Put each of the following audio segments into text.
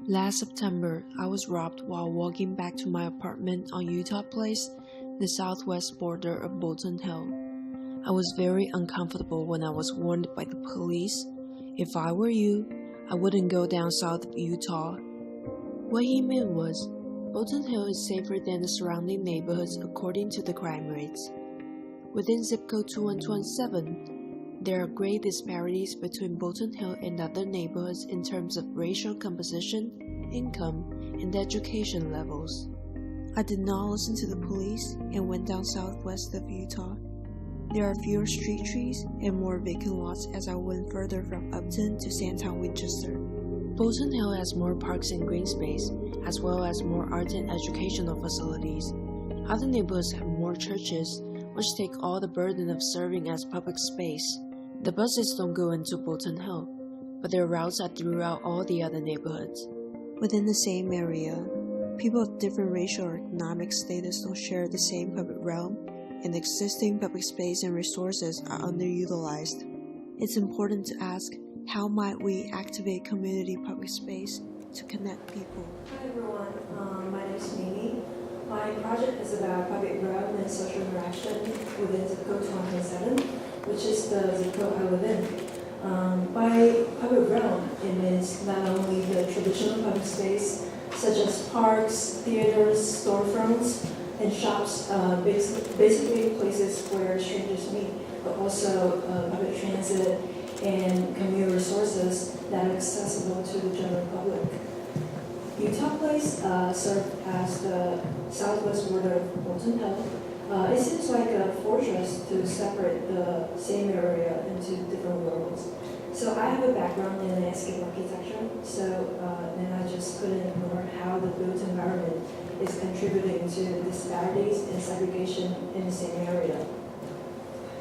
Last September, I was robbed while walking back to my apartment on Utah Place, the southwest border of Bolton Hill. I was very uncomfortable when I was warned by the police. If I were you, I wouldn't go down south of Utah. What he meant was, Bolton Hill is safer than the surrounding neighborhoods according to the crime rates. Within zip code 2127, there are great disparities between Bolton Hill and other neighborhoods in terms of racial composition, income, and education levels. I did not listen to the police and went down southwest of Utah. There are fewer street trees and more vacant lots as I went further from Upton to Sandtown, Winchester. Bolton Hill has more parks and green space, as well as more art and educational facilities. Other neighborhoods have more churches, which take all the burden of serving as public space. The buses don't go into Bolton Hill, but their routes are throughout all the other neighborhoods. Within the same area, people of different racial or economic status don't share the same public realm, and existing public space and resources are underutilized. It's important to ask, how might we activate community public space to connect people? Hi everyone, my name is Mimi. My project is about public realm and social interaction within zip code 227, which is the zip code I live in. By public realm, it means not only the traditional public space, such as parks, theaters, storefronts, and shops, basically places where strangers meet, but also public transit and community resources that are accessible to the general public. Utah Place served as the southwest border of Bolton Hill. It seems like a fortress to separate the same area into different worlds. So I have a background in landscape architecture, so then I just couldn't ignore how the built environment is contributing to disparities and segregation in the same area.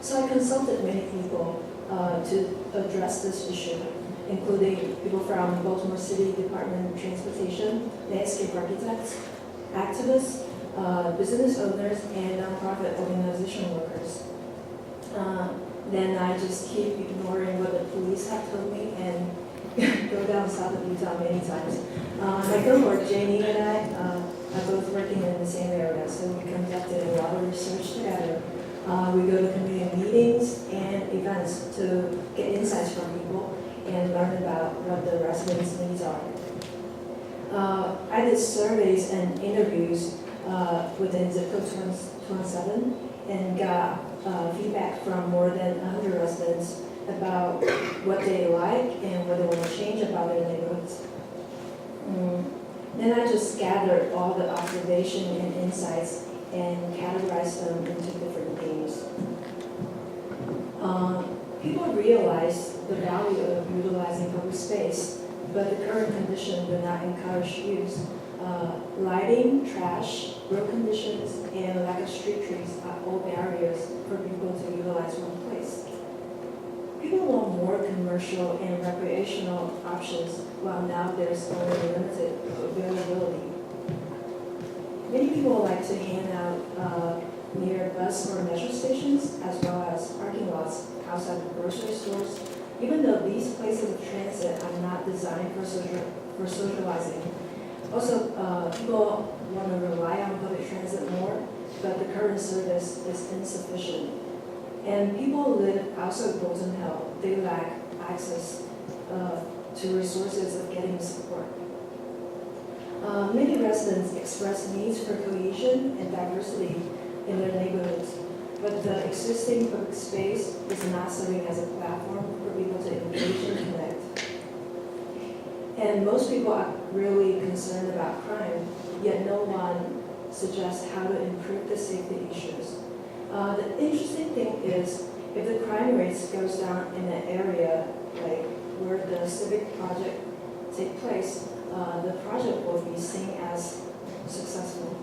So I consulted many people to address this issue, including people from Baltimore City Department of Transportation, landscape architects, activists, business owners, and nonprofit organization workers. Then I just keep ignoring what the police have told me and go down south of Utah many times. My cohort, Janie, and I are both working in the same area, so we conducted a lot of research together. We go to community meetings and events to get insights from people and learn about what the residents' needs are. I did surveys and interviews within zip code 27 and got feedback from more than 100 residents about what they like and what they want to change about their neighborhoods. Then I just gathered all the observation and insights and categorized them into different themes. People realize the value of utilizing public space, but the current condition do not encourage use. Lighting, trash, road conditions, and lack of street trees are all barriers for people to utilize one place. People want more commercial and recreational options, while now there's only limited availability. Many people like to hang out near bus or metro stations, as well as parking lots outside of grocery stores, even though these places of transit are not designed for socializing. Also, people want to rely on public transit more, but the current service is insufficient. And people live outside Bolton Hill. They lack access to resources of getting support. Many residents express needs for cohesion and diversity in their neighborhoods, but the existing public space is not serving as a platform for people to engage and connect. And most people are really concerned about crime, yet no one suggests how to improve the safety issues. The interesting thing is, if the crime rates goes down in an area like where the civic project take place, the project will be seen as successful.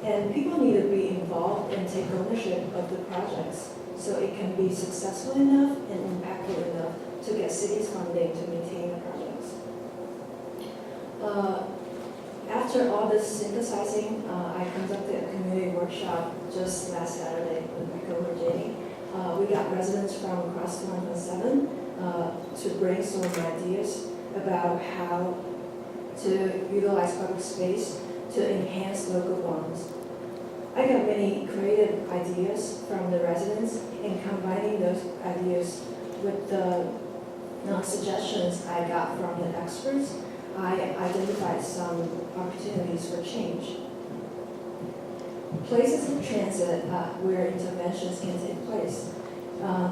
And people need to be involved and take ownership of the projects so it can be successful enough and impactful enough to get city's funding to maintain the projects. After all this synthesizing, I conducted a community workshop just last Saturday with my cohort Jenny. We got residents from across 117 to brainstorm ideas about how to utilize public space to enhance local bonds. I got many creative ideas from the residents, and combining those ideas with the suggestions I got from the experts, I identified some opportunities for change. Places of transit where interventions can take place.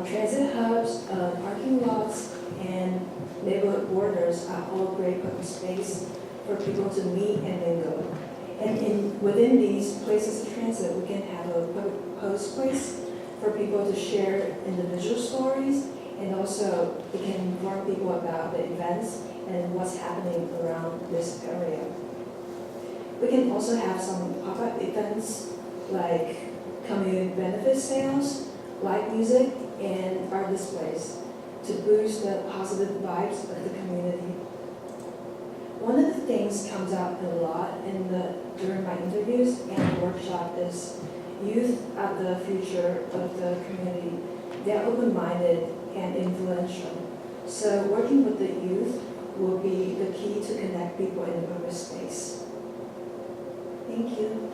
Transit hubs, parking lots, and neighborhood borders are all great public space for people to meet and mingle. And within these places of transit, we can have a public post place for people to share individual stories, and also we can inform people about the events and what's happening around this area. We can also have some pop-up events like community benefit sales, live music, and art displays to boost the positive vibes of the community. One of the things comes up a lot during my interviews and workshop is youth are the future of the community. They're open-minded and influential. So working with the youth will be the key to connect people in the public space. Thank you.